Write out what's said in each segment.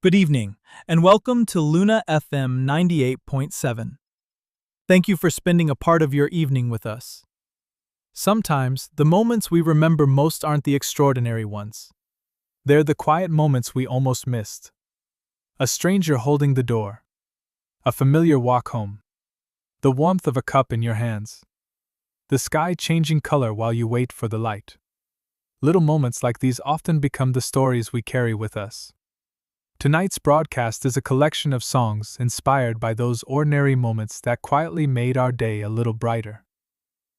Good evening, and welcome to Luna FM 98.7. Thank you for spending a part of your evening with us. Sometimes, the moments we remember most aren't the extraordinary ones. They're the quiet moments we almost missed. A stranger holding the door. A familiar walk home. The warmth of a cup in your hands. The sky changing color while you wait for the light. Little moments like these often become the stories we carry with us. Tonight's broadcast is a collection of songs inspired by those ordinary moments that quietly made our day a little brighter.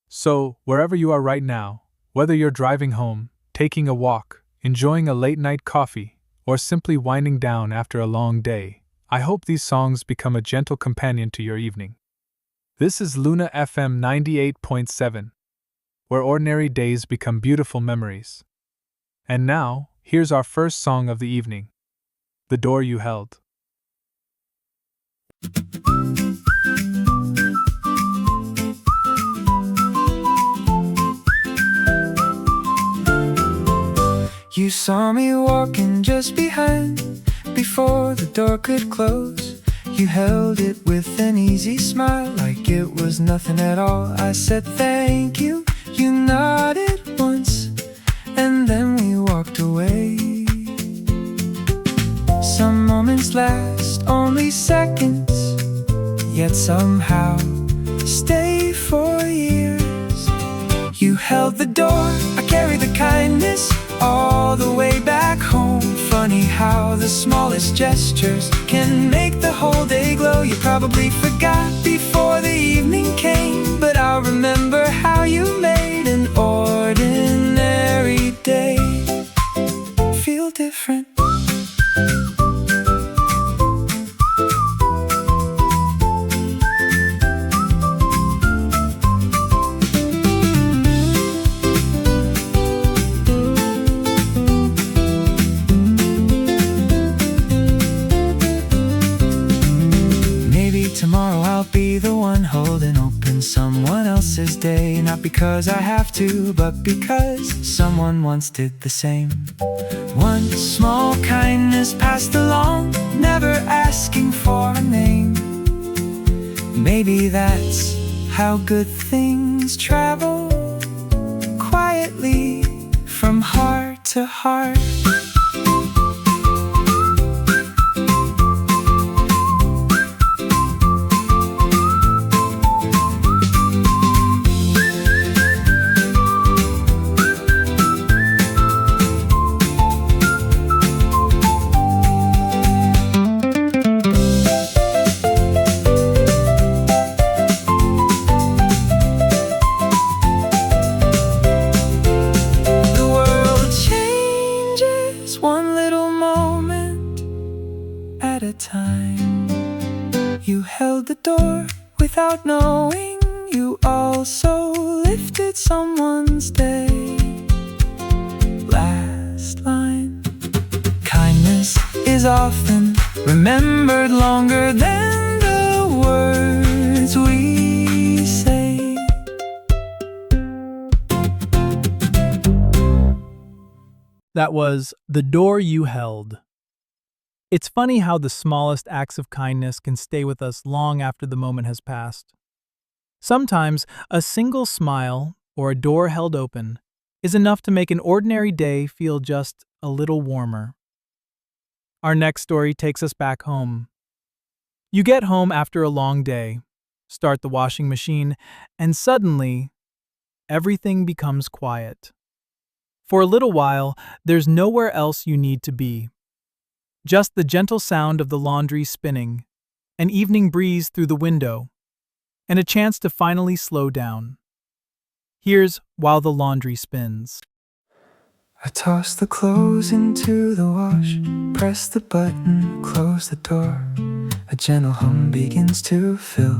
So, wherever you are right now, whether you're driving home, taking a walk, enjoying a late-night coffee, or simply winding down after a long day, I hope these songs become a gentle companion to your evening. This is Luna FM 98.7, where ordinary days become beautiful memories. And now, here's our first song of the evening. The Door You Held. You saw me walking just behind, before the door could close. You held it with an easy smile, like it was nothing at all. I said thank you, you nodded once, and then we walked away. Some moments last only seconds, yet somehow stay for years. You held the door, I carried the kindness all the way back home. Funny how the smallest gestures can make the whole day glow. You probably forgot before the evening came, but I'll remember how you made an ordinary day feel different. Tomorrow I'll be the one holding open someone else's day. Not because I have to, but because someone once did the same. One small kindness passed along, never asking for a name. Maybe that's how good things travel, quietly from heart to heart. Without knowing, you also lifted someone's day. Last line. Kindness is often remembered longer than the words we say. That was The Door You Held. It's funny how the smallest acts of kindness can stay with us long after the moment has passed. Sometimes, a single smile or a door held open is enough to make an ordinary day feel just a little warmer. Our next story takes us back home. You get home after a long day, start the washing machine, and suddenly, everything becomes quiet. For a little while, there's nowhere else you need to be. Just the gentle sound of the laundry spinning, an evening breeze through the window, and a chance to finally slow down. Here's While the Laundry Spins. I toss the clothes into the wash, press the button, close the door. A gentle hum begins to fill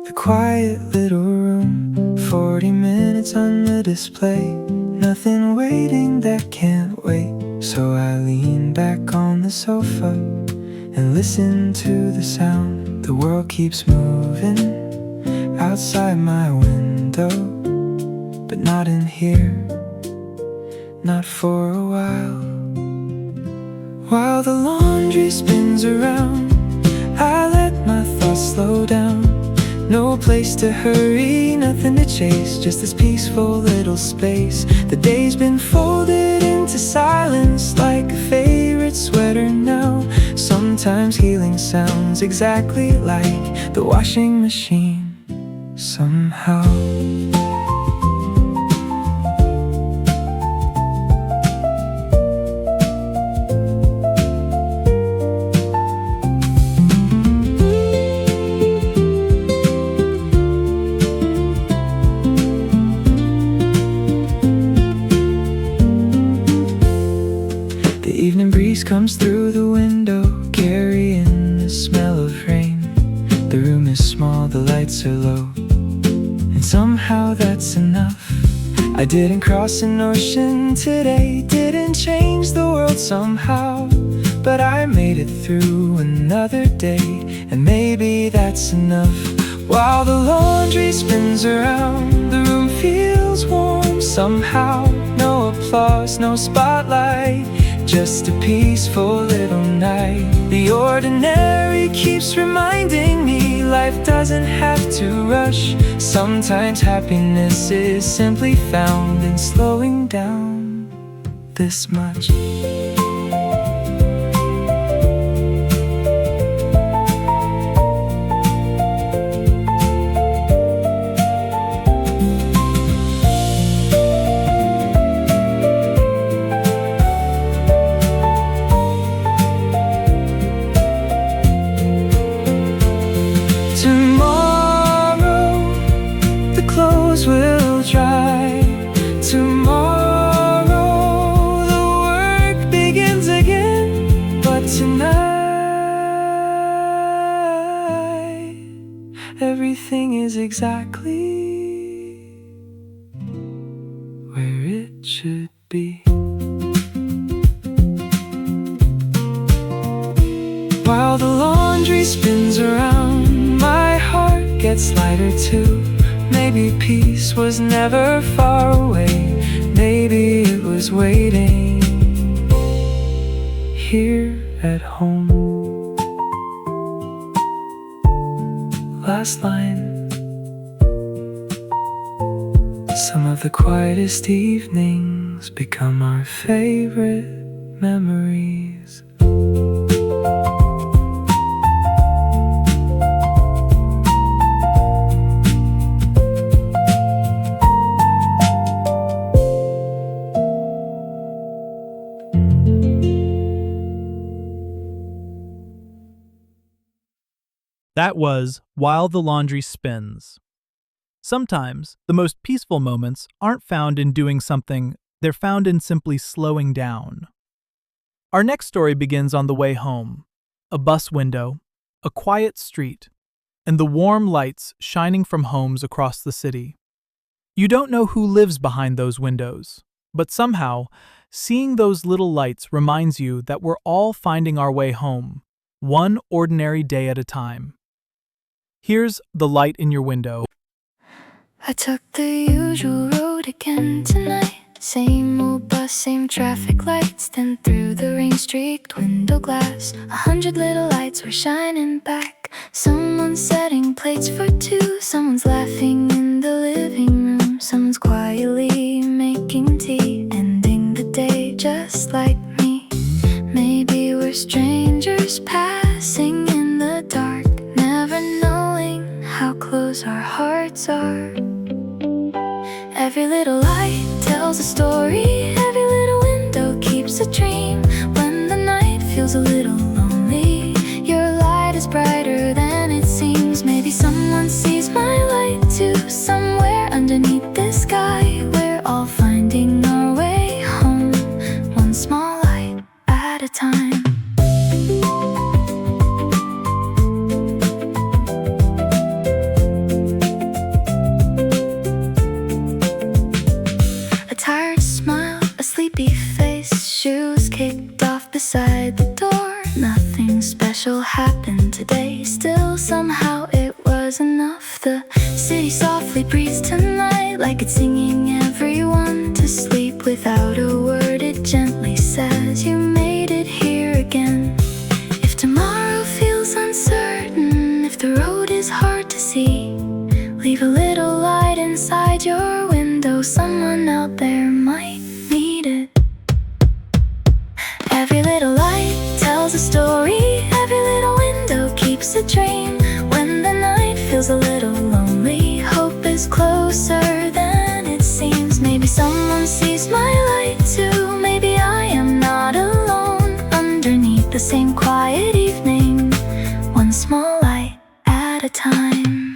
the quiet little room. 40 minutes on the display, nothing waiting that can't wait. So I lean back on the sofa and listen to the sound. The world keeps moving outside my window, but not in here, not for a while. While the laundry spins around, I let my thoughts slow down. No place to hurry, nothing to chase, just this peaceful little space. The day's been folded into silence like a favorite sweater now. Sometimes healing sounds exactly like the washing machine somehow. Comes through the window, carrying the smell of rain. The room is small, the lights are low, and somehow that's enough. I didn't cross an ocean today, didn't change the world somehow, but I made it through another day, and maybe that's enough. While the laundry spins around, the room feels warm somehow. No applause, no spotlight, just a peaceful little night. The ordinary keeps reminding me life doesn't have to rush. Sometimes happiness is simply found in slowing down this much. Will dry tomorrow, the work begins again. But tonight, everything is exactly where it should be. While the laundry spins around, my heart gets lighter too. Maybe peace was never far away. Maybe it was waiting here at home. Last line. Some of the quietest evenings become our favorite memories. That was While the Laundry Spins. Sometimes, the most peaceful moments aren't found in doing something, they're found in simply slowing down. Our next story begins on the way home. A bus window, a quiet street, and the warm lights shining from homes across the city. You don't know who lives behind those windows, but somehow, seeing those little lights reminds you that we're all finding our way home, one ordinary day at a time. Here's the light in your window. I took the usual road again tonight. Same old bus, same traffic lights. Then through the rain-streaked window glass, 100 little lights were shining back. Someone's setting plates for two. Someone's laughing in the living room. Someone's quietly making tea, ending the day just like me. Maybe we're strangers passing in the dark, never knowing how close our hearts are. Every little light tells a story, every little window keeps a dream. When the night feels a little lonely, your light is brighter than it seems. Maybe someone sees my light too, somewhere underneath this sky. We're all finding our way home, one small light at a time. Shoes kicked off beside the door. Nothing special happened today. Still somehow it was enough. The city softly breathes tonight, like it's singing everyone to sleep. Without a word it gently says, you made it here again. feels a little lonely. Hope is closer than it seems. Maybe someone sees my light too. Maybe I am not alone underneath the same quiet evening, one small light at a time.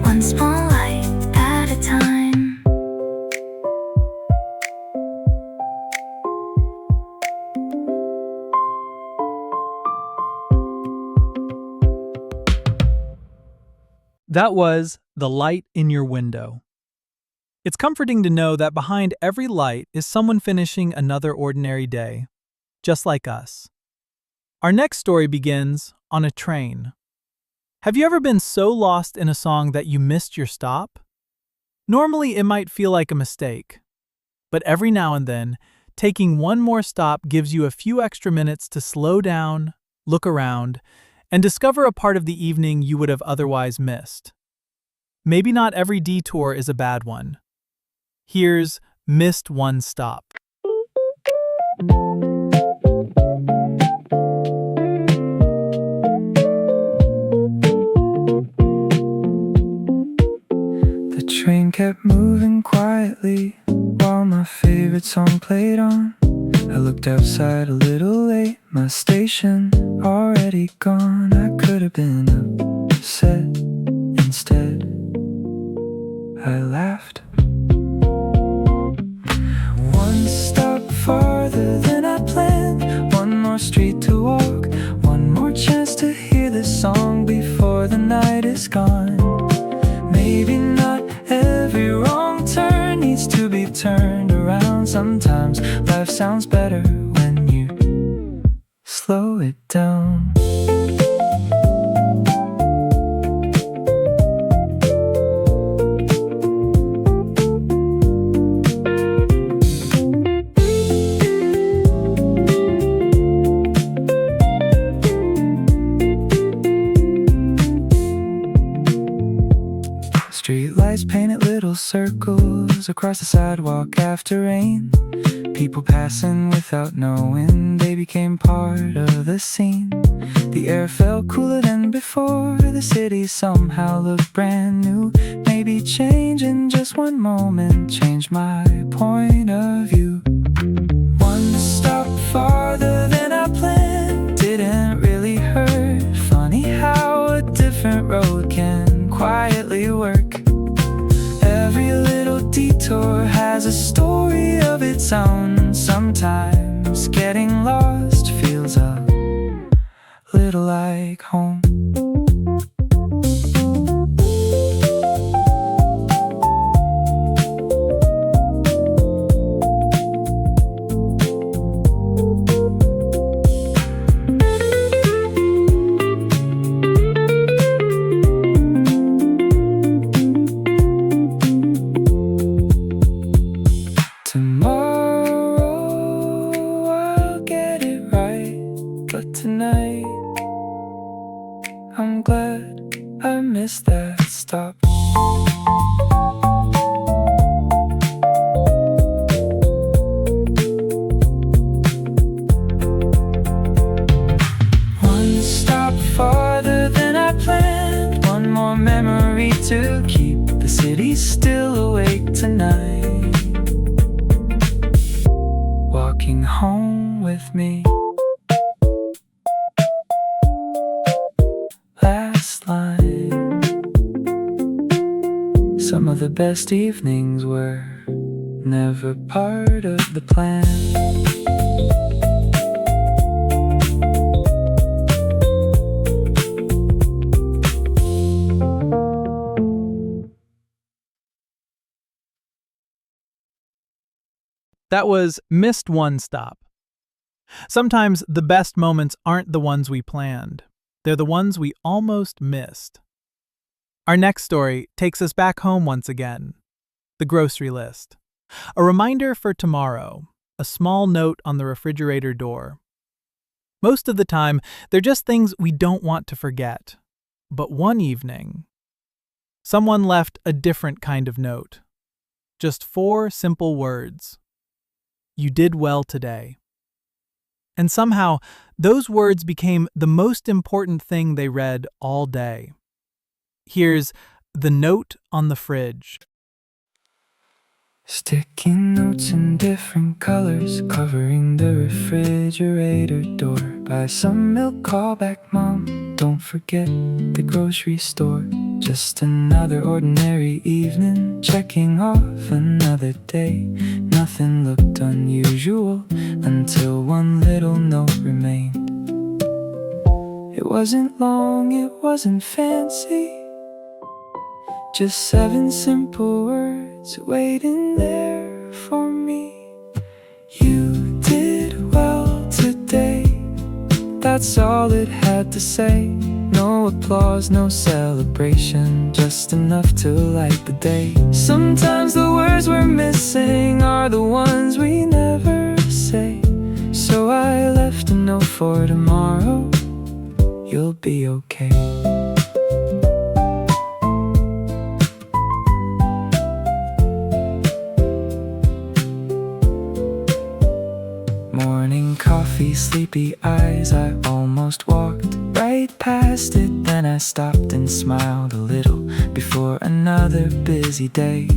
One small light at a time. That was The Light in Your Window. It's comforting to know that behind every light is someone finishing another ordinary day, just like us. Our next story begins on a train. Have you ever been so lost in a song that you missed your stop? Normally, it might feel like a mistake, but every now and then, taking one more stop gives you a few extra minutes to slow down, look around, and discover a part of the evening you would have otherwise missed. Maybe not every detour is a bad one. Here's Missed One Stop. The train kept moving quietly while my favorite song played on. I looked outside a little late, my station already gone. I could have been upset. Instead, I laughed. One stop farther than I planned, one more street to walk, one more chance to hear this song before the night is gone. Maybe not every wrong turn needs to be turned around. Sometimes life sounds better when you slow it down. Streetlights painted little circles across the sidewalk after rain. People passing without knowing they became part of the scene. The air felt cooler than before. The city somehow looked brand new. Maybe change in just one moment changed my point of view. One stop farther than I planned didn't really hurt. Funny how a different road can quietly work. Every little detour has a story of its own. Sometimes getting lost feels a little like home. Tonight, I'm glad I missed that stop. One stop farther than I planned, one more memory to keep the city still awake tonight. Walking home with me. Some of the best evenings were never part of the plan. That was Missed One Stop. Sometimes the best moments aren't the ones we planned. They're the ones we almost missed. Our next story takes us back home once again. The grocery list. A reminder for tomorrow. A small note on the refrigerator door. Most of the time, they're just things we don't want to forget. But one evening, someone left a different kind of note. Just 4 simple words. You did well today. And somehow, those words became the most important thing they read all day. Here's the note on the fridge. Sticky notes in different colors covering the refrigerator door. Buy some milk, call back mom. Don't forget the grocery store. Just another ordinary evening, checking off another day. Nothing looked unusual until one little note remained. It wasn't long, it wasn't fancy, just 7 simple words waiting there for me. You did well today. That's all it had to say. No applause, no celebration, just enough to light the day. Sometimes the words we're missing are the ones we never say. So I left a note for tomorrow. You'll be okay. Morning coffee, sleepy eyes, I almost walked right past it. Then I stopped and smiled a little before another busy day.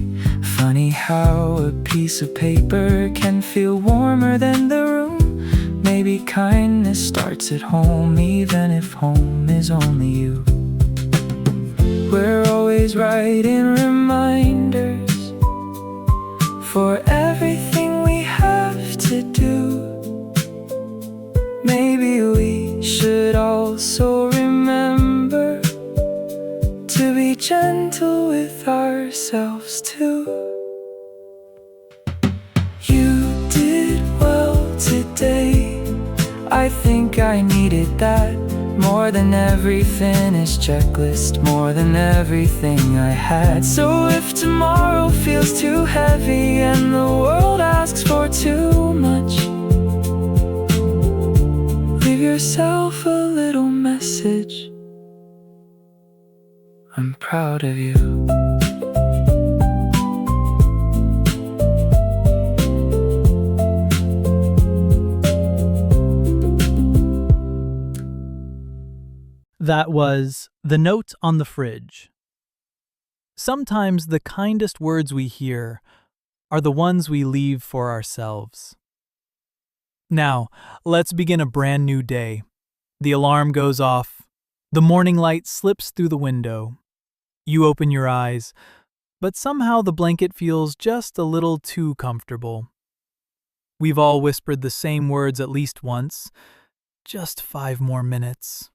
Funny how a piece of paper can feel warmer than the room. Maybe kindness starts at home, even if home is only you. We're always writing reminders for everything we have to do. Maybe we should also remember to be gentle with ourselves too. You did well today. I think I needed that more than every finished checklist, more than everything I had. So if tomorrow feels too heavy and the world asks for too much, leave yourself a little message. I'm proud of you. That was The Note on the Fridge. Sometimes the kindest words we hear are the ones we leave for ourselves. Now, let's begin a brand new day. The alarm goes off. The morning light slips through the window. You open your eyes, but somehow the blanket feels just a little too comfortable. We've all whispered the same words at least once. Just 5 more minutes.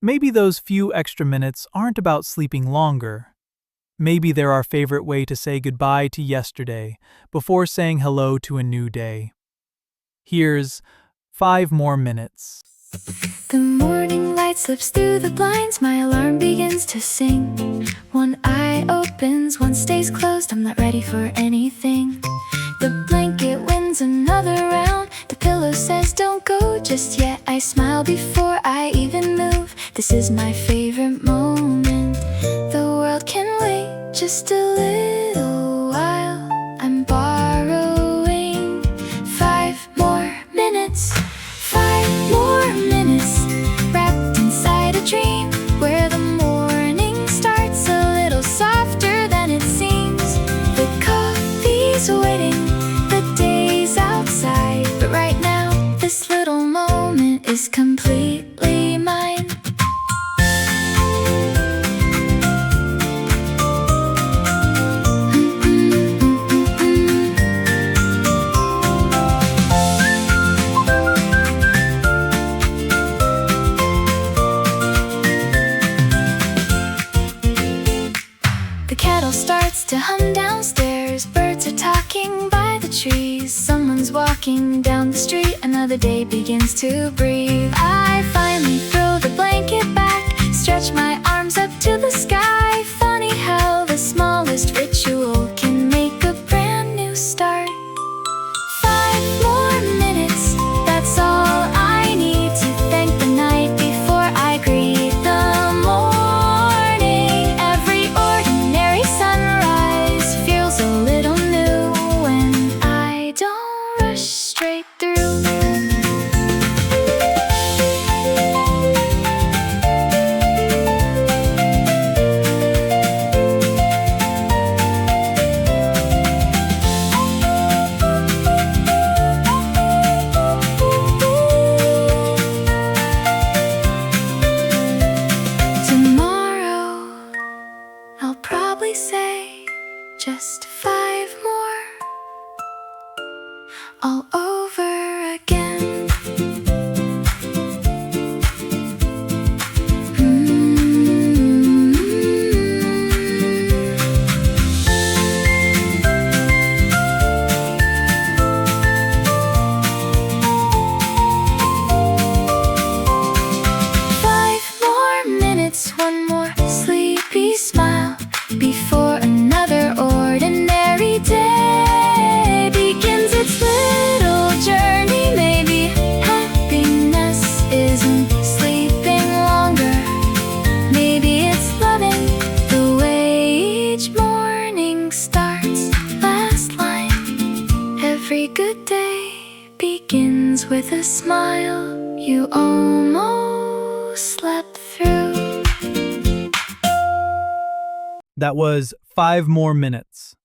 Maybe those few extra minutes aren't about sleeping longer. Maybe they're our favorite way to say goodbye to yesterday before saying hello to a new day. Here's 5 more minutes. The morning light slips through the blinds, my alarm begins to sing. One eye opens, one stays closed, I'm not ready for anything. The blanket wins another round, the pillow says don't go just yet. I smile before I even move, this is my favorite moment. The world can wait just a little while. I'm borrowing 5 more minutes. 5 more minutes, wrapped inside a dream, where the morning starts a little softer than it seems. The coffee's waiting, the day's outside, but right now, this little moment is completely mine. Starts to hum downstairs, birds are talking by the trees. Someone's walking down the street, another day begins to breathe. I finally throw the blanket back, stretch my arms up to the sky. Funny how the smallest ritual can make a brand new start. 5 more minutes, that's all I need to thank the night before I greet the morning. Every ordinary sunrise feels a little new when I don't rush straight through. all over again. One more sleepy smile before another ordinary day begins its little journey. Maybe happiness isn't sleeping longer. Maybe it's loving the way each morning starts. Last line. Every good day begins with a smile you almost slept through. That was 5 more minutes.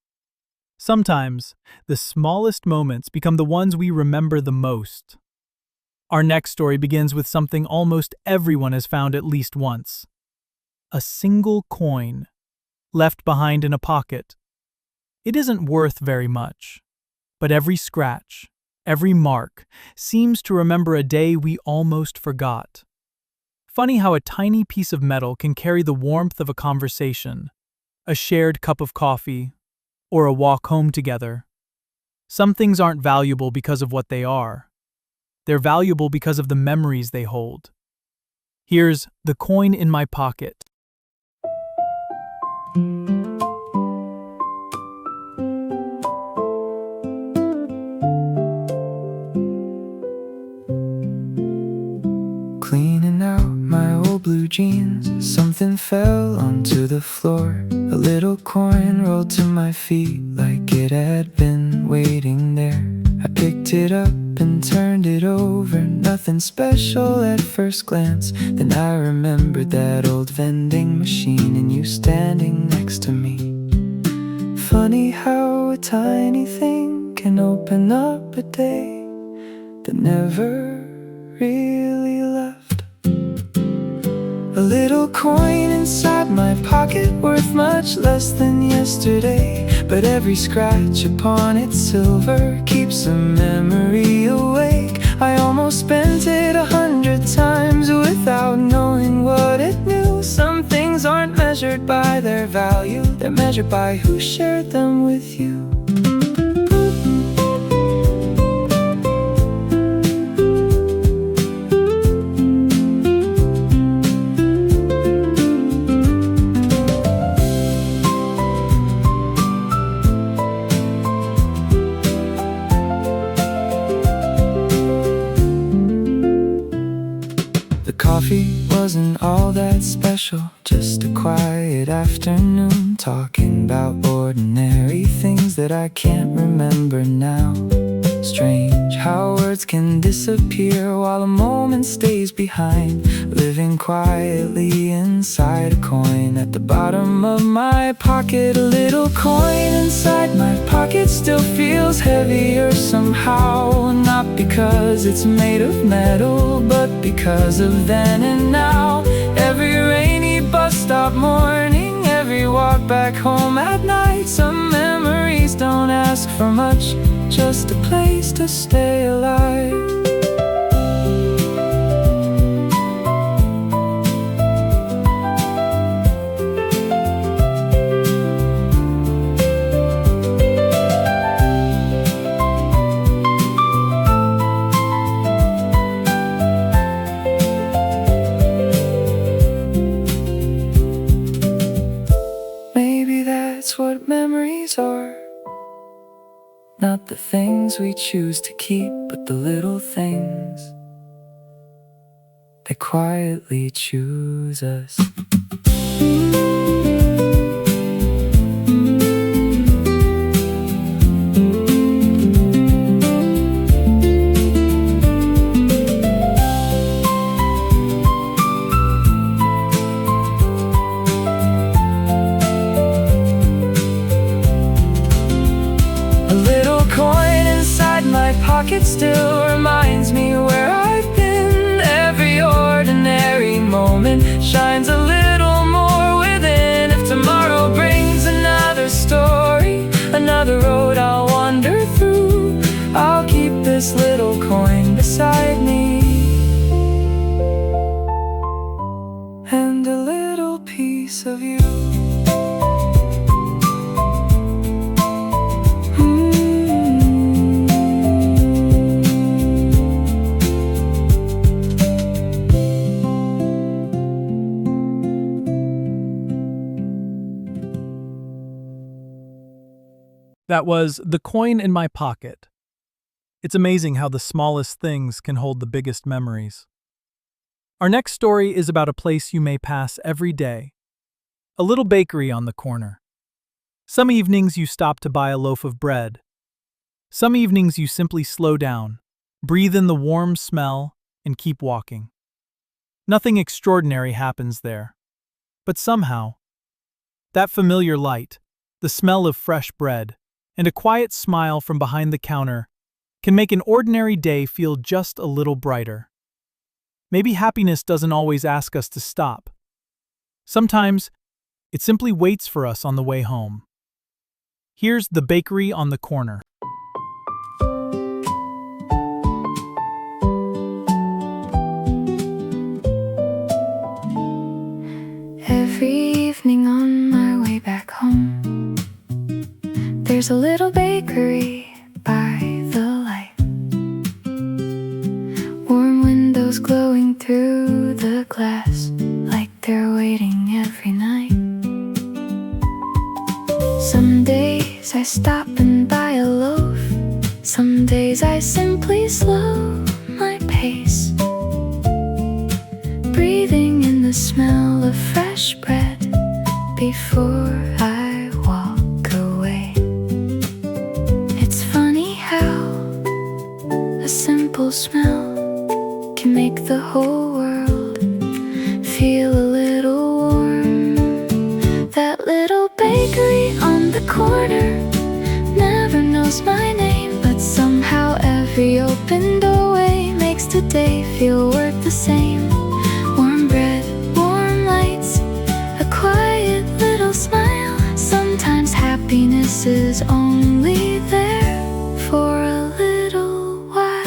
Sometimes, the smallest moments become the ones we remember the most. Our next story begins with something almost everyone has found at least once. A single coin, left behind in a pocket. It isn't worth very much, but every scratch, every mark, seems to remember a day we almost forgot. Funny how a tiny piece of metal can carry the warmth of a conversation, a shared cup of coffee, or a walk home together. Some things aren't valuable because of what they are. They're valuable because of the memories they hold. Here's The Coin in My Pocket. Cleaning out my old blue jeans, something fell onto the floor. A little coin rolled to my feet like it had been waiting there. I picked it up and turned it over. Nothing special at first glance. Then I remembered that old vending machine and you standing next to me. Funny how a tiny thing can open up a day that never really left. A little coin inside my pocket, worth much less than yesterday. But every scratch upon its silver keeps a memory awake. I almost spent it 100 times without knowing what it knew. Some things aren't measured by their value, they're measured by who shared them with you. Coffee wasn't all that special, just a quiet afternoon, talking about ordinary things that I can't remember now. Strange how words can disappear while a moment stays behind. Living quietly inside a coin at the bottom of my pocket. A little coin inside my pocket still feels heavier somehow. Not because it's made of metal, but because of then and now. Every rainy bus stop morning, every walk back home at night. Some memories don't ask for much, just a place to stay alive. Maybe that's what memories are. Not the things we choose to keep, but the little things that quietly choose us. Pocket still reminds me where I've been. Every ordinary moment shines a little more within. If tomorrow brings another story, another road I'll wander through, I'll keep this little coin beside me, and a little piece of you. That was The Coin in My Pocket. It's amazing how the smallest things can hold the biggest memories. Our next story is about a place you may pass every day. A little bakery on the corner. Some evenings you stop to buy a loaf of bread. Some evenings you simply slow down, breathe in the warm smell, and keep walking. Nothing extraordinary happens there. But somehow, that familiar light, the smell of fresh bread, and a quiet smile from behind the counter can make an ordinary day feel just a little brighter. Maybe happiness doesn't always ask us to stop. Sometimes, it simply waits for us on the way home. Here's The Bakery on the Corner. Every evening on my way back home, there's a little bakery by the light. Warm windows glowing through the glass, like they're waiting every night. Some days I stop and buy a loaf. Some days I simply slow my pace, breathing in the smell of fresh bread before I walk away. It's funny how a simple smell can make the whole world feel a little warm. That little bakery on the corner never knows my name, but somehow every open doorway makes the day feel worth the same. Warm bread, warm lights, a quiet little smile. Sometimes happiness is only there for a little while.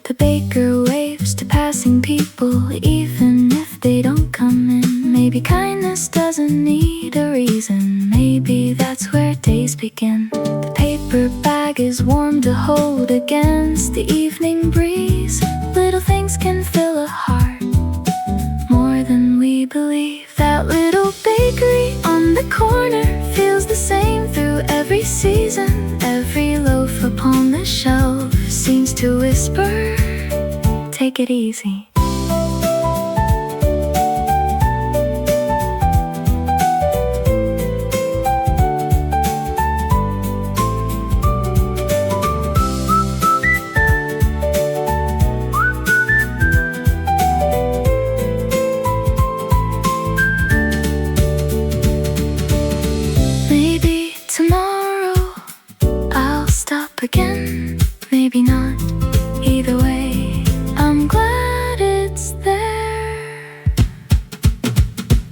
The baker waves to passing people, even if they don't come in. Maybe kindness doesn't need a reason. Maybe that's where days begin. The paper bag is warm to hold against the evening breeze. Little things can fill a heart more than we believe. That little bakery on the corner feels the same through every season. Every loaf upon the shelf seems to whisper, take it easy. Maybe tomorrow I'll stop again, maybe not. Either way, I'm glad it's there.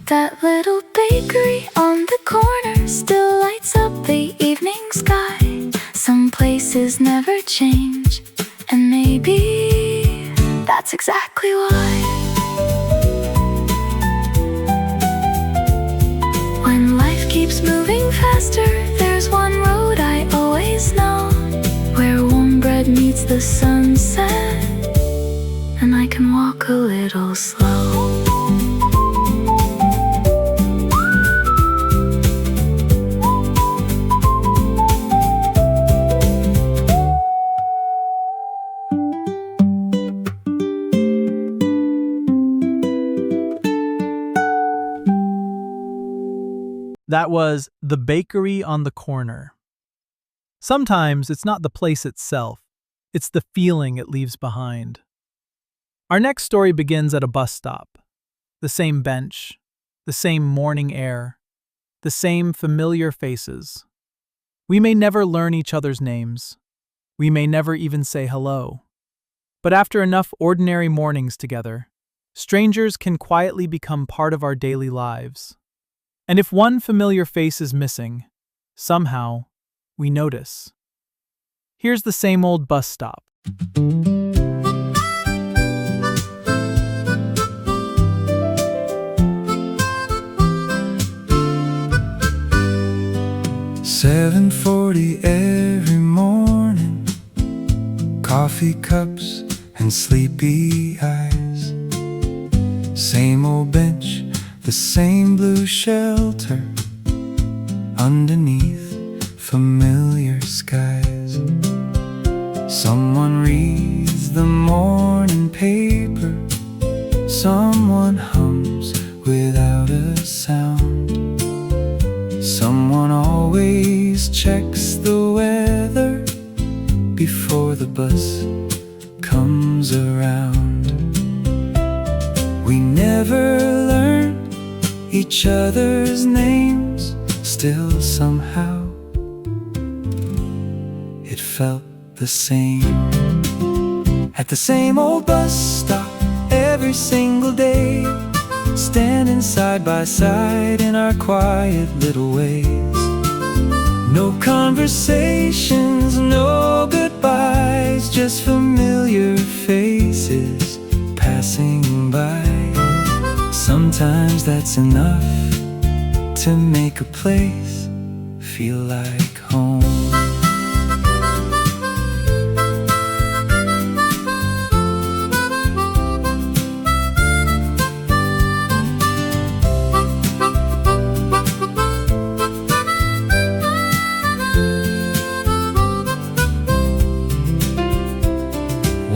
That little bakery on the corner still lights up the evening sky. Some places never change, and maybe that's exactly why. When life keeps moving faster, there's one road I always know, where warm bread meets the sunset, and I can walk a little slow. That was The Bakery on the Corner. Sometimes it's not the place itself, it's the feeling it leaves behind. Our next story begins at a bus stop. The same bench, the same morning air, the same familiar faces. We may never learn each other's names. We may never even say hello. But after enough ordinary mornings together, strangers can quietly become part of our daily lives. And if one familiar face is missing, somehow, we notice. Here's the same old bus stop. "7:40 every morning, coffee cups and sleepy eyes. Same old bench, the same blue shelter, underneath familiar skies. Someone reads the morning paper, someone hums without a sound. Someone always checks the weather before the bus comes around. We never learned each other's names, still somehow it felt the same. At the same old bus stop every single day, standing side by side in our quiet little ways. No conversations, no goodbyes, just familiar faces passing by. Sometimes that's enough to make a place feel like home.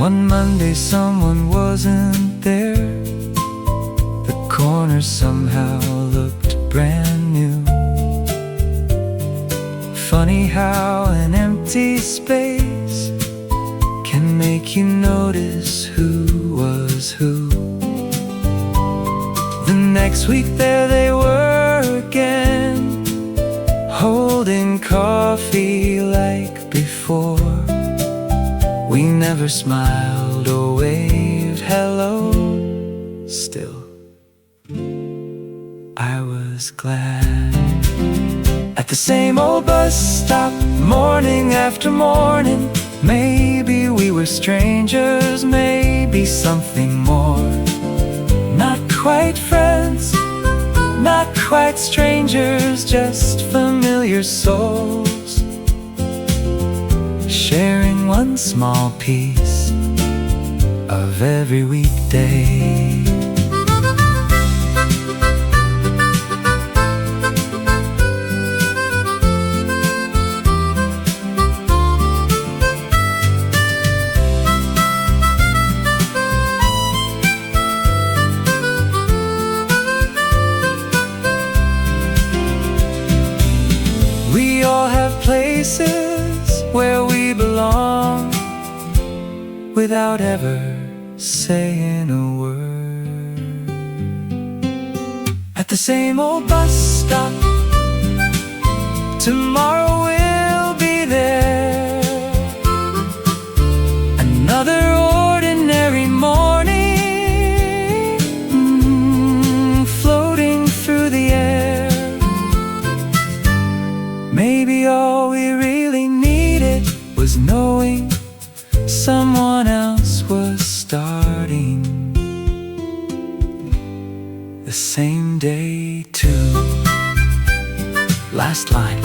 One Monday someone wasn't there. The corner somehow looked brand new. Funny how an empty space can make you notice who was who. The next week there they were again, holding coffee like before. We never smiled or waved hello. Still, I was glad. At the same old bus stop, morning after morning, maybe we were strangers, maybe something more. Not quite friends, not quite strangers, just familiar souls, sharing one small piece of every weekday. We all have places where we belong, without ever saying a word. At the same old bus stop, tomorrow we'll be there. Another ordinary morning, floating through the air. Maybe all we really needed was knowing someone else was starting the same day too. Last line.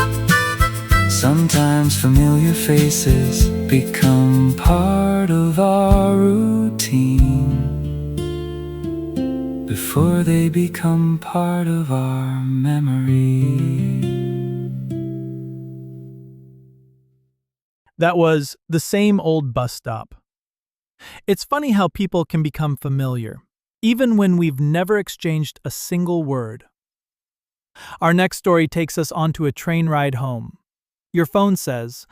Sometimes familiar faces become part of our routine before they become part of our memory. That was The Same Old Bus Stop. It's funny how people can become familiar, even when we've never exchanged a single word. Our next story takes us onto a train ride home. Your phone says,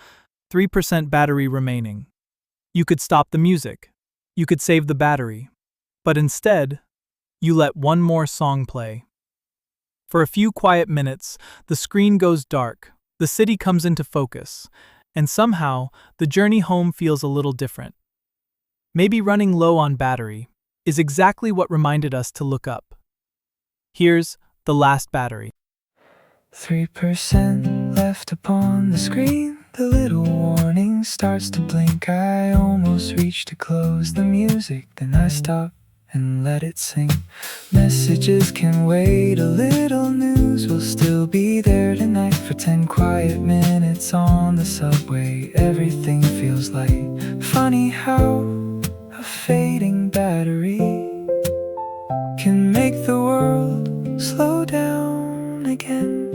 3% battery remaining. You could stop the music. You could save the battery. But instead, you let one more song play. For a few quiet minutes, the screen goes dark, the city comes into focus, and somehow the journey home feels a little different. Maybe running low on battery is exactly what reminded us to look up. Here's the last battery. 3% left upon the screen. The little warning starts to blink. I almost reach to close the music, then I stop and let it sing. Messages can wait a little, news will still be there tonight. For 10 quiet minutes on the subway, everything feels light. Funny how a fading battery can make the world slow down again.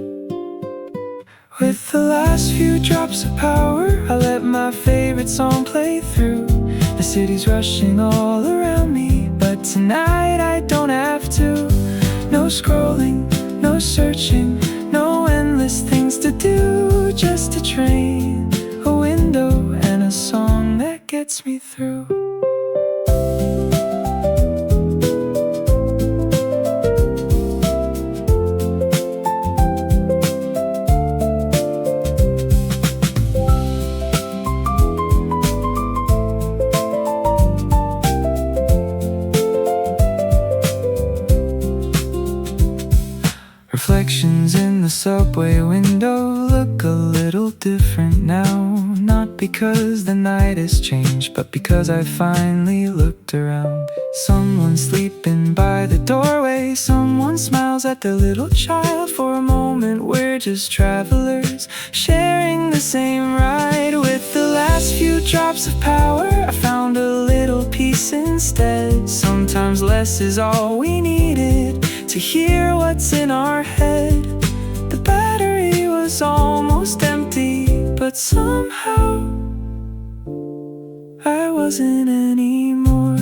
With the last few drops of power, I let my favorite song play through. The city's rushing all around me, but tonight I don't have to. No scrolling, no searching, no endless things to do. Just a train, a window, and a song that gets me through. Reflections in the subway window look a little different now. Not because the night has changed, but because I finally looked around. Someone sleeping by the doorway, someone smiles at their little child. For a moment we're just travelers, sharing the same ride. With the last few drops of power, I found a little peace instead. Sometimes less is all we needed to hear what's in our head. The battery was almost empty, but somehow I wasn't anymore.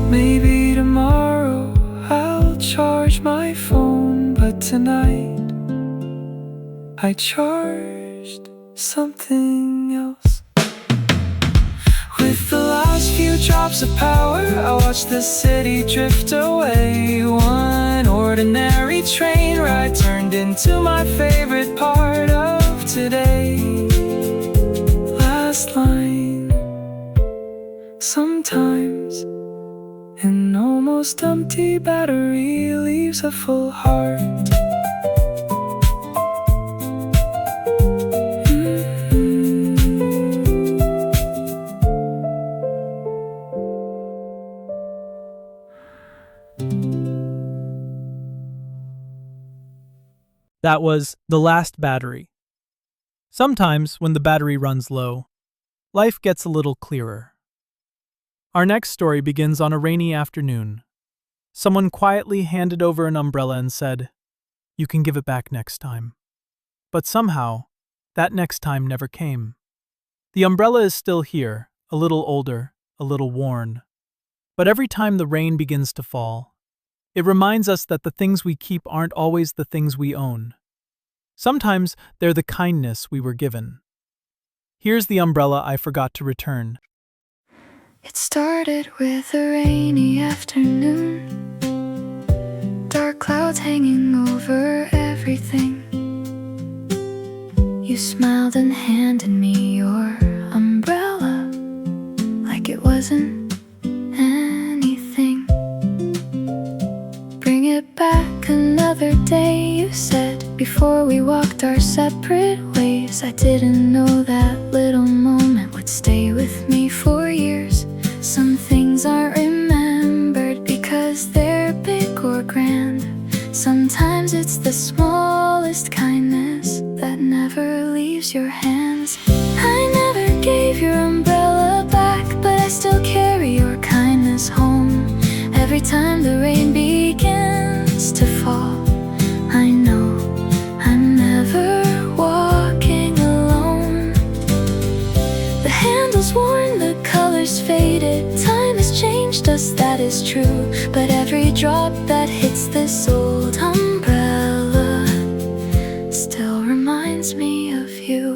Maybe tomorrow I'll charge my phone, but tonight I charged something else. With the last few drops of power, I watched the city drift away. One ordinary train ride turned into my favorite part of today. Last line. Sometimes an almost empty battery leaves a full heart. That was The Last Battery. Sometimes, when the battery runs low, life gets a little clearer. Our next story begins on a rainy afternoon. Someone quietly handed over an umbrella and said, "You can give it back next time." But somehow, that next time never came. The umbrella is still here, a little older, a little worn. But every time the rain begins to fall, it reminds us that the things we keep aren't always the things we own. Sometimes they're the kindness we were given. Here's the umbrella I forgot to return. It started with a rainy afternoon, dark clouds hanging over everything. You smiled and handed me your umbrella like it wasn't anything. Bring it back another day, you said, before we walked our separate ways. I didn't know that little moment would stay with me for years. Some things aren't remembered because they're big or grand. Sometimes it's the smallest kindness that never leaves your hands. I never gave your umbrella back, but I still carry your kindness home. Every time the rain begins to fall, I know I'm never walking alone. The handle's worn, the color us, that is true. But every drop that hits this old umbrella still reminds me of you.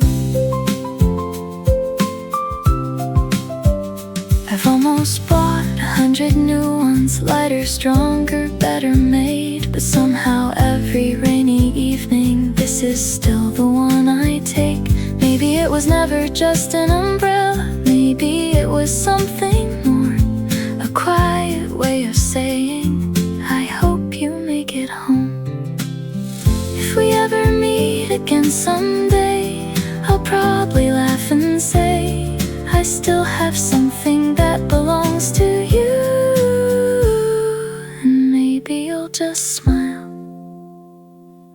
I've almost bought 100 new ones, lighter, stronger, better made. But somehow every rainy evening, this is still the one I take. Maybe it was never just an umbrella, maybe it was something more, a quiet way of saying, I hope you make it home. If we ever meet again someday, I'll probably laugh and say, I still have something that belongs to you. And maybe you'll just smile,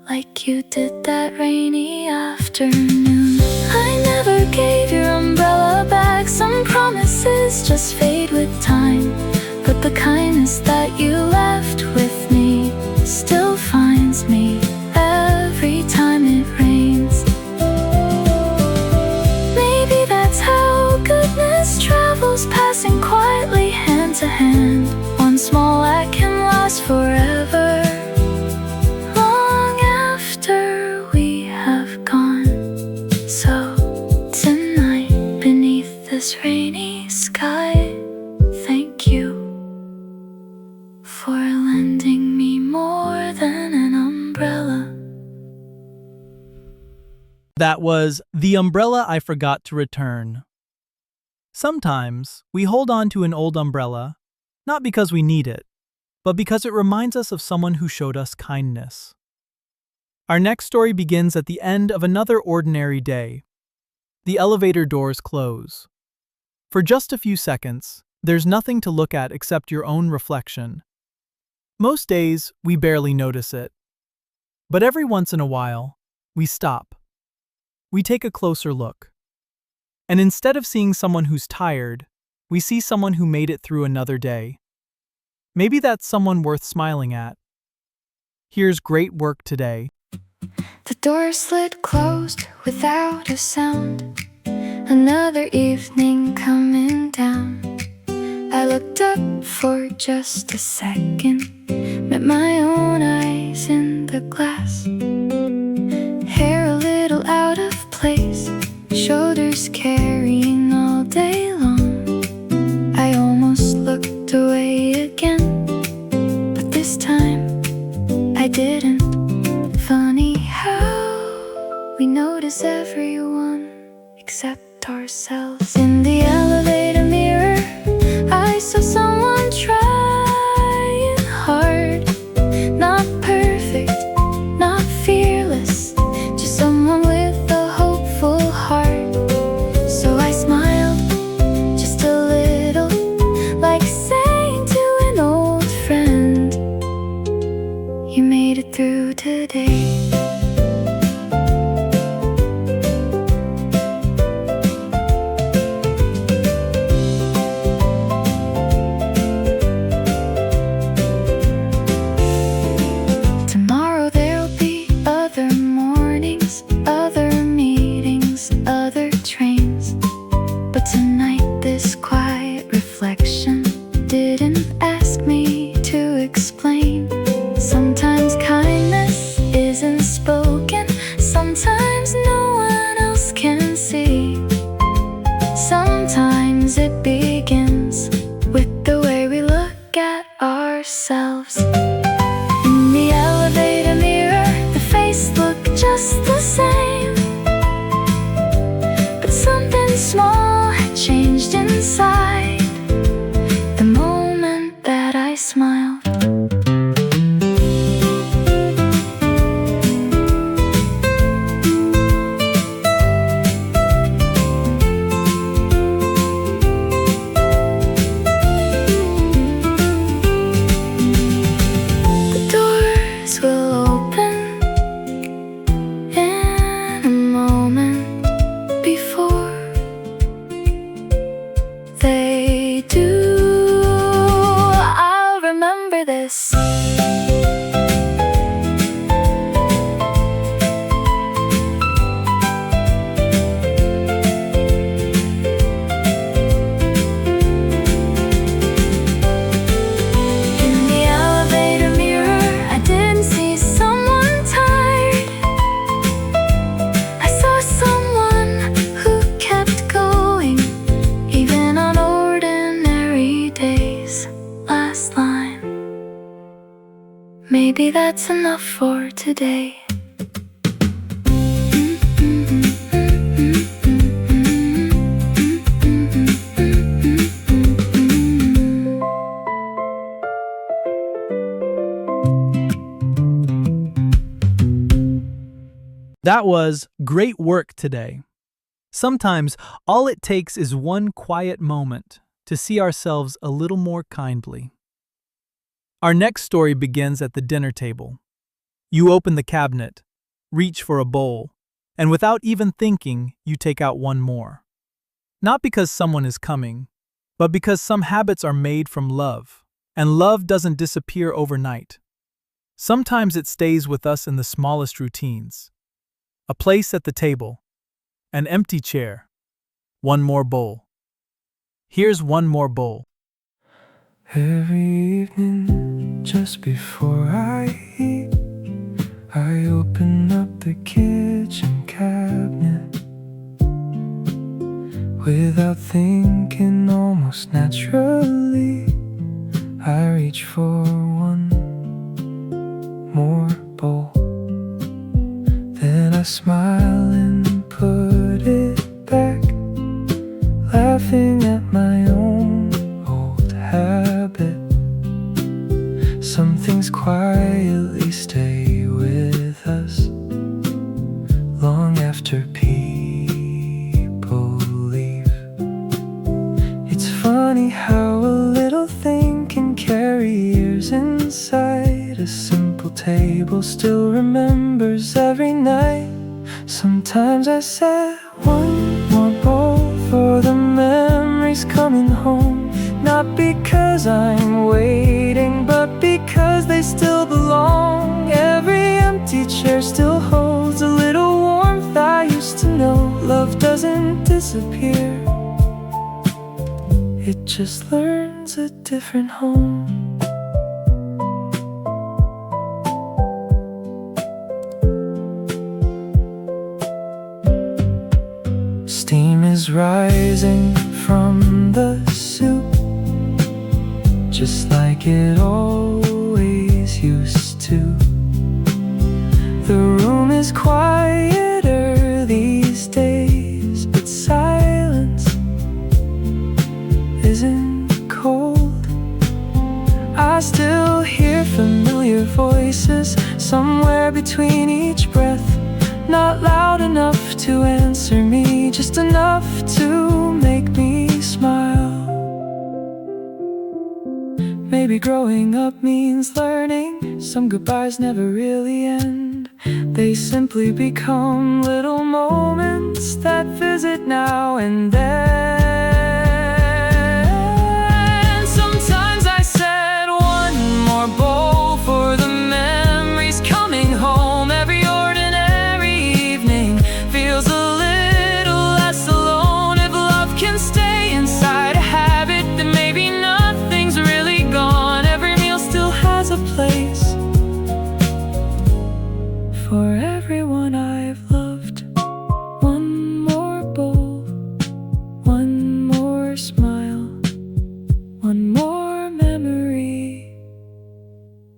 like you did that rainy afternoon. I never gave your umbrella back. Some promises just fade with time, but the kindness that you left with me still finds me every time it rains. Maybe that's how goodness travels, passing quietly hand to hand. One small act can last forever, long after we have gone. So tonight, beneath this rainy sky, thank you for lending me more than an umbrella. That was The Umbrella I Forgot to Return. Sometimes we hold on to an old umbrella, not because we need it, but because it reminds us of someone who showed us kindness. Our next story begins at the end of another ordinary day. The elevator doors close. For just a few seconds, there's nothing to look at except your own reflection. Most days, we barely notice it. But every once in a while, we stop. We take a closer look. And instead of seeing someone who's tired, we see someone who made it through another day. Maybe that's someone worth smiling at. Here's great work today. The door slid closed without a sound. Another evening coming down. I looked up for just a second, met my own eyes in the glass. Hair a little out of place, shoulders carrying all day long. I almost looked away again, but this time I didn't. Funny how we notice everyone except ourselves. In the elevator mirror, I saw someone trying hard. Not perfect, not fearless, just someone with a hopeful heart. So I smiled, just a little, like saying to an old friend, you made it through today. Tomorrow there'll be other mornings, other meetings, other trains. But tonight this quiet reflection didn't ask me to explain. Sometimes kindness isn't spoken, sometimes no one else can see. Sometimes it begins with the way we look at ourselves. In the elevator mirror, the face looked just the same, but something small had changed inside. The moment that Maybe that's enough for today. That was great work today. Sometimes all it takes is one quiet moment to see ourselves a little more kindly. Our next story begins at the dinner table. You open the cabinet, reach for a bowl, and without even thinking, you take out one more. Not because someone is coming, but because some habits are made from love, and love doesn't disappear overnight. Sometimes it stays with us in the smallest routines. A place at the table, an empty chair, one more bowl. Here's one more bowl. Every evening, just before I eat, I open up the kitchen cabinet. Without thinking, almost naturally, I reach for one more bowl. Then I smile and put it back, laughing at my own old habit. Some things quietly stay with us long after people leave. It's funny how a little thing can carry years inside. A simple table still remembers every night. Sometimes I set one more bowl for the memories coming home. Not because I'm waiting, but because they still belong. Every empty chair still holds a little warmth I used to know. Love doesn't disappear, it just learns a different home. Steam is rising from the soup, just like it always used to. The room is quieter these days, but silence isn't cold. I still hear familiar voices somewhere between each breath. Not loud enough to answer me, just enough to make me smile. Maybe growing up means learning. Some goodbyes never really end. They simply become little moments that visit now and then. Sometimes I said one more bowl for the memories coming home. Every ordinary evening feels a little less alone. If love can stay inside a habit, then maybe nothing's really gone. Every meal still has a place for everyone I've loved. One more bowl, one more smile, one more memory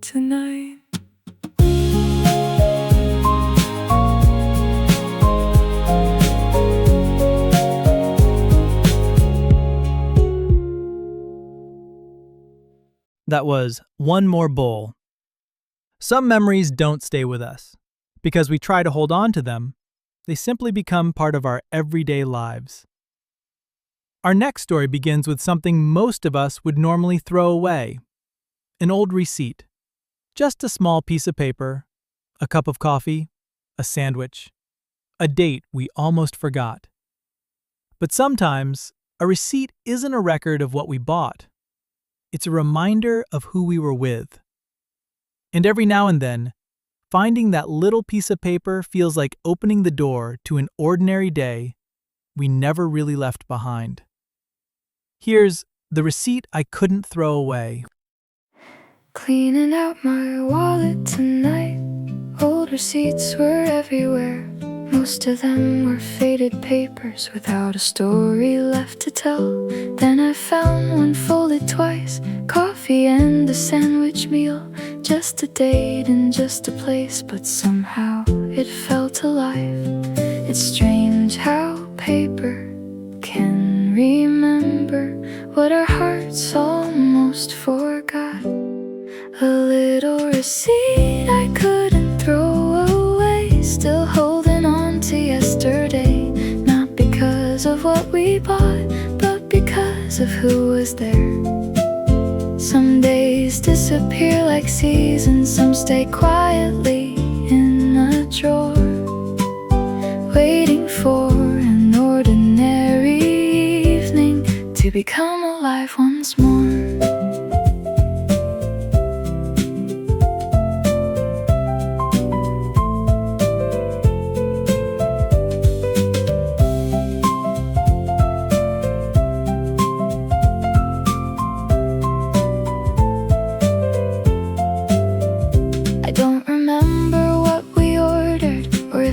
tonight. That was One More Bowl. Some memories don't stay with us. Because we try to hold on to them, they simply become part of our everyday lives. Our next story begins with something most of us would normally throw away. An old receipt. Just a small piece of paper, a cup of coffee, a sandwich, a date we almost forgot. But sometimes, a receipt isn't a record of what we bought. It's a reminder of who we were with. And every now and then, finding that little piece of paper feels like opening the door to an ordinary day we never really left behind. Here's the receipt I couldn't throw away. Cleaning out my wallet tonight. Old receipts were everywhere. Most of them were faded papers without a story left to tell. Then I found one folded twice, coffee and a sandwich meal, just a date in just a place, but somehow it felt alive. It's strange how paper can remember what our hearts almost forgot. A little receipt I couldn't throw away, still holding on to yesterday. Not because of what we bought, but because of who was there. Some days disappear like seasons, some stay quietly in a drawer, waiting for an ordinary evening to become alive once more.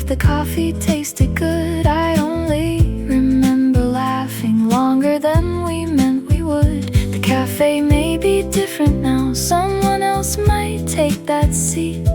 The coffee tasted good. I only remember laughing longer than we meant we would. The cafe may be different now, someone else might take that seat,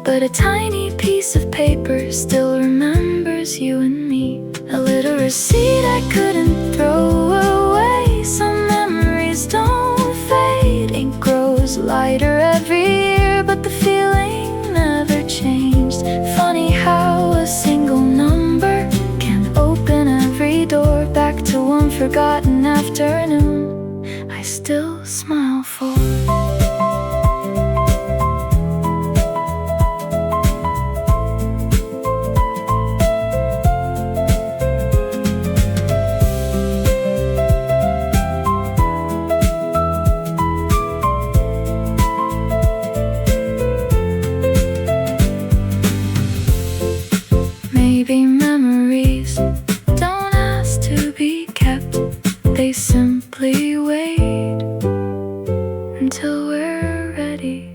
but a tiny piece of paper still remembers you and me. A little receipt I couldn't throw away. Some memories don't fade. Ink grows lighter every year, but the feeling never changed. Funny how a single number can open every door back to one forgotten afternoon I still smile for. Maybe memories don't ask to be kept, they simply wait until we're ready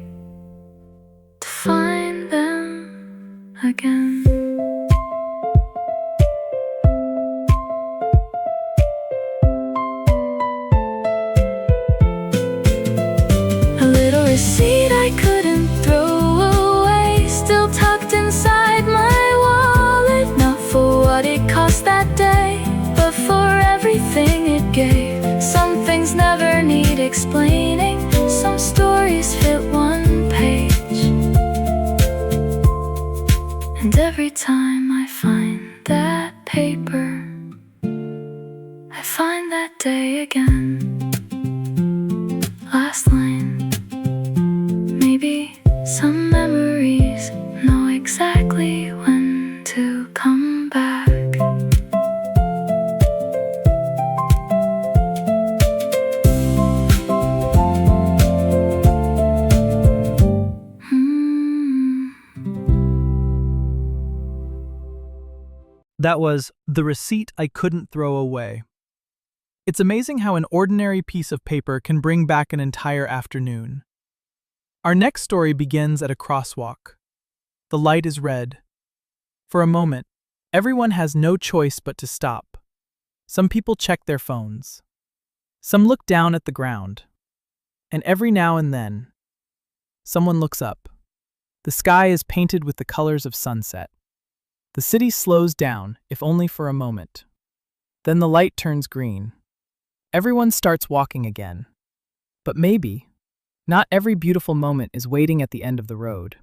to find them again. A little receipt I couldn't throw away, still tucked inside my what it cost that day, but for everything it gave. Some things never need explaining, some stories fit one page. And every time I find that paper, I find that day again. Last line. Maybe some memories know exactly when to come back. That was The Receipt I Couldn't Throw Away. It's amazing how an ordinary piece of paper can bring back an entire afternoon. Our next story begins at a crosswalk. The light is red. For a moment, everyone has no choice but to stop. Some people check their phones. Some look down at the ground. And every now and then, someone looks up. The sky is painted with the colors of sunset. The city slows down, if only for a moment. Then the light turns green. Everyone starts walking again. But maybe, not every beautiful moment is waiting at the end of the road.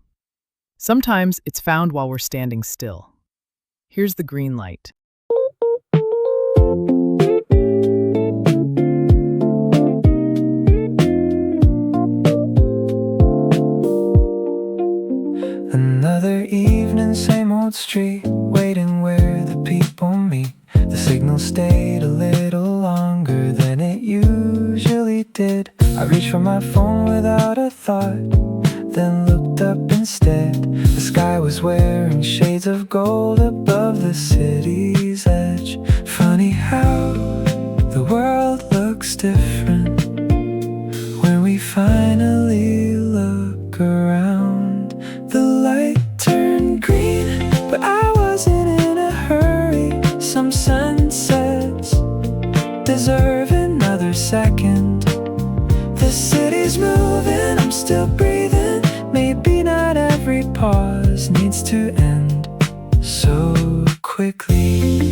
Sometimes it's found while we're standing still. Here's the green light. Another evening, same old street, waiting where the people meet. The signal stayed a little longer than it usually did. I reached for my phone without a thought, then looked up instead. The sky was wearing shades of gold above the city's edge. Funny how the world looks different when we finally look around. The light turned green, but I wasn't in a hurry. Some sunsets deserve another second. The city's moving, I'm still breathing. maybe not every pause needs to end so quickly.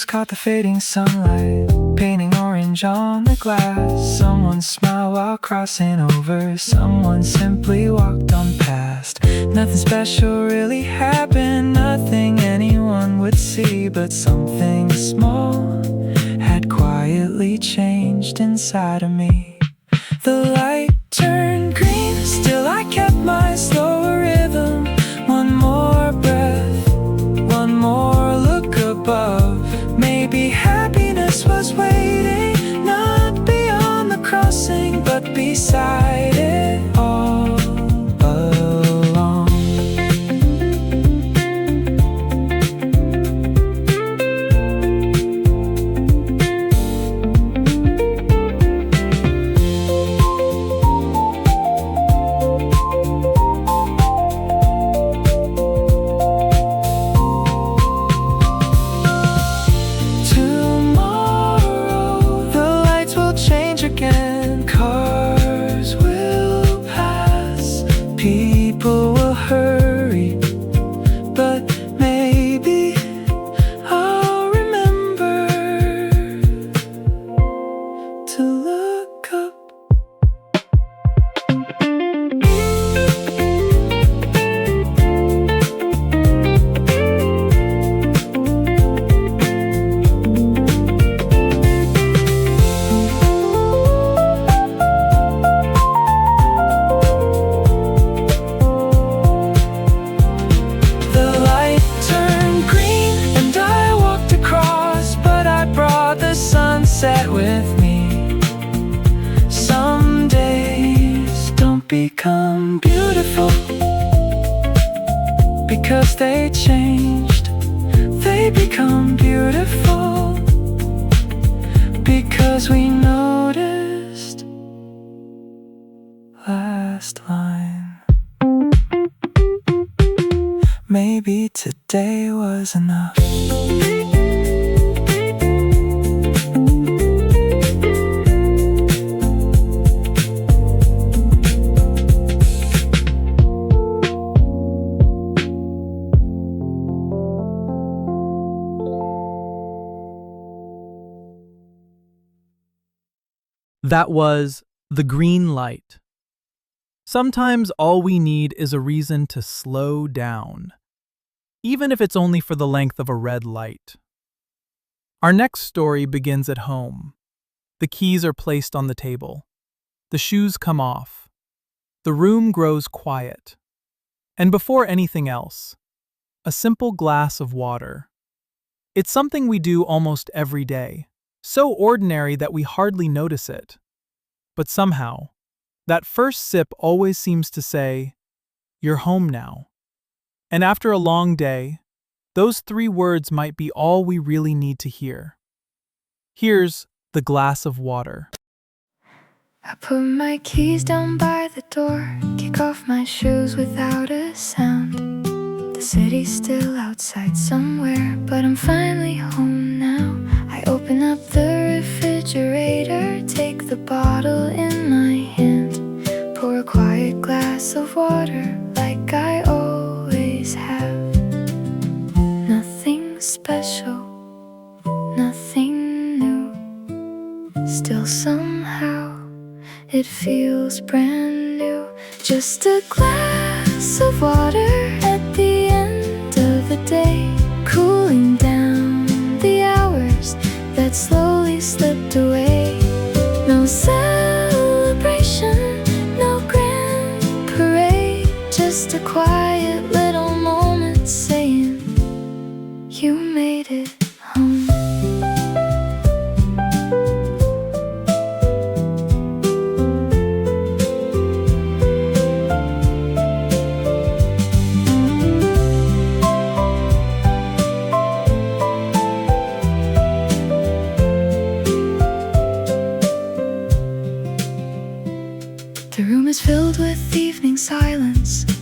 Caught the fading sunlight, painting orange on the glass. Someone smiled while crossing over, someone simply walked on past. Nothing special really happened, nothing anyone would see, but something small had quietly changed inside of me. The light turned green, still I kept my slower rhythm. One more breath, one more look above. Maybe happiness was waiting, not beyond the crossing, but beside it all along. Again, cars will pass, people will hurry, but maybe I'll remember to look up. Sunset with me. Some days don't become beautiful because they changed. They become beautiful because we noticed. Last line. Maybe today was enough. That was The Green Light. Sometimes all we need is a reason to slow down, even if it's only for the length of a red light. Our next story begins at home. The keys are placed on the table. The shoes come off. The room grows quiet. And before anything else, a simple glass of water. It's something we do almost every day, so ordinary that we hardly notice it. But somehow, that first sip always seems to say, "You're home now." And after a long day, those 3 words might be all we really need to hear. Here's the glass of water. I put my keys down by the door, kick off my shoes without a sound. The city's still outside somewhere, but I'm finally home now. I open up the refrigerator, take the bottle in my hand, pour a quiet glass of water like I always have. Nothing special, nothing new, still somehow it feels brand new. Just a glass of water at the end of the day, cooling down the hours that slowly slipped away. No celebration, no grand parade, just a quiet little moment saying, you made it home.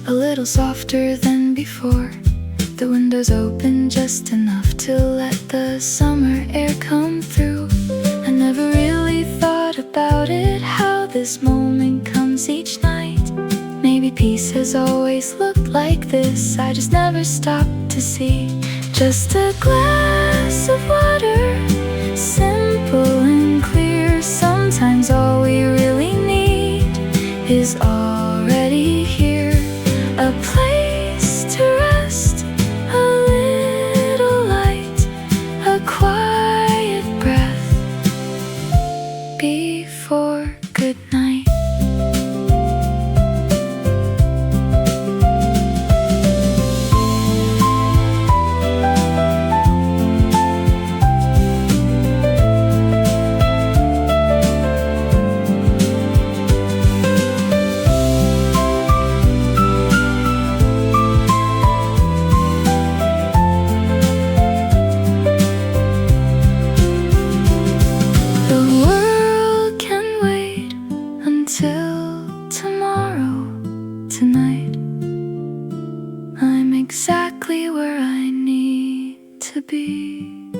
a little softer than before. The windows open just enough to let the summer air come through. I never really thought about it, how this moment comes each night. Maybe peace has always looked like this, I just never stopped to see. Just a glass of water, simple and clear. Sometimes all we really need is already here. A place to rest, a little light, a quiet breath before good night. Exactly where I need to be.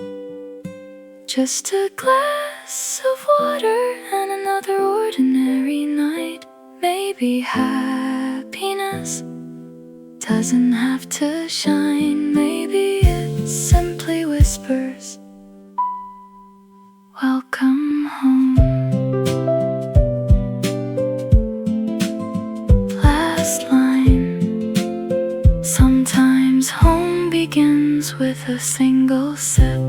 Just a glass of water and another ordinary night. Maybe happiness doesn't have to shine. Maybe it simply whispers, welcome home. Last line. Sometimes home begins with a single sip.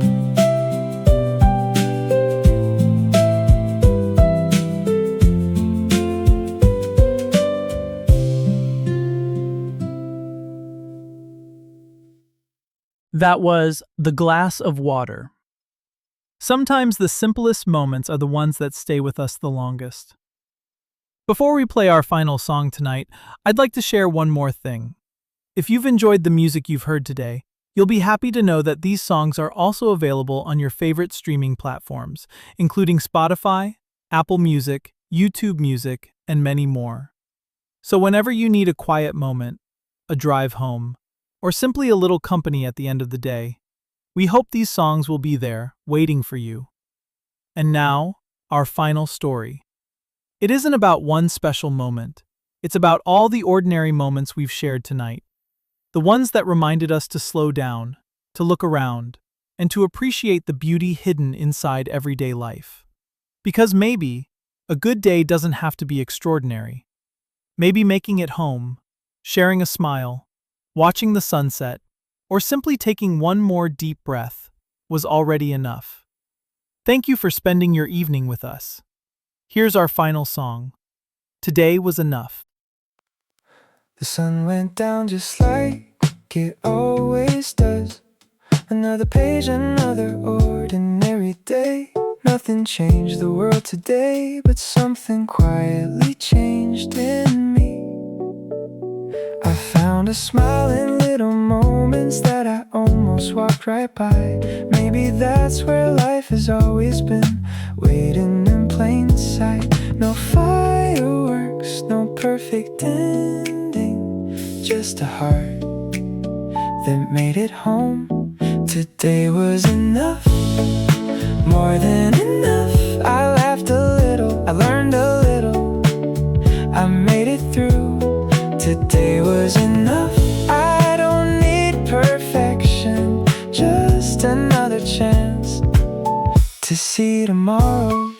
That was The Glass of Water. Sometimes the simplest moments are the ones that stay with us the longest. Before we play our final song tonight, I'd like to share one more thing. If you've enjoyed the music you've heard today, you'll be happy to know that these songs are also available on your favorite streaming platforms, including Spotify, Apple Music, YouTube Music, and many more. So whenever you need a quiet moment, a drive home, or simply a little company at the end of the day, we hope these songs will be there, waiting for you. And now, our final story. It isn't about one special moment. It's about all the ordinary moments we've shared tonight. The ones that reminded us to slow down, to look around, and to appreciate the beauty hidden inside everyday life. Because maybe, a good day doesn't have to be extraordinary. Maybe making it home, sharing a smile, watching the sunset, or simply taking one more deep breath was already enough. Thank you for spending your evening with us. Here's our final song. Today Was Enough. The sun went down just like it always does. Another page, another ordinary day. Nothing changed the world today, but something quietly changed in me. I found a smile in little moments that I almost walked right by. Maybe that's where life has always been, waiting in plain sight. No fireworks, no perfect ending, just a heart that made it home. Today was enough, more than enough. I laughed a little, I learned a little, I made it through. Today was enough. I don't need perfection, just another chance to see tomorrow.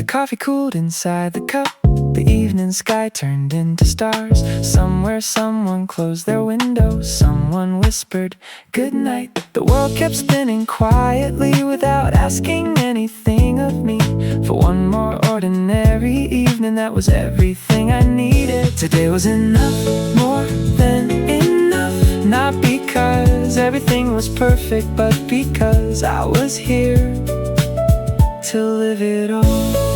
Coffee cooled inside the cup. The evening sky turned into stars. Somewhere someone closed their window. Someone whispered goodnight. The world kept spinning quietly without asking anything of me. For one more ordinary evening, that was everything I needed. Today was enough, more than enough. Not because everything was perfect, but because I was here to live it all.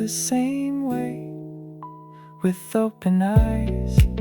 the same way with open eyes.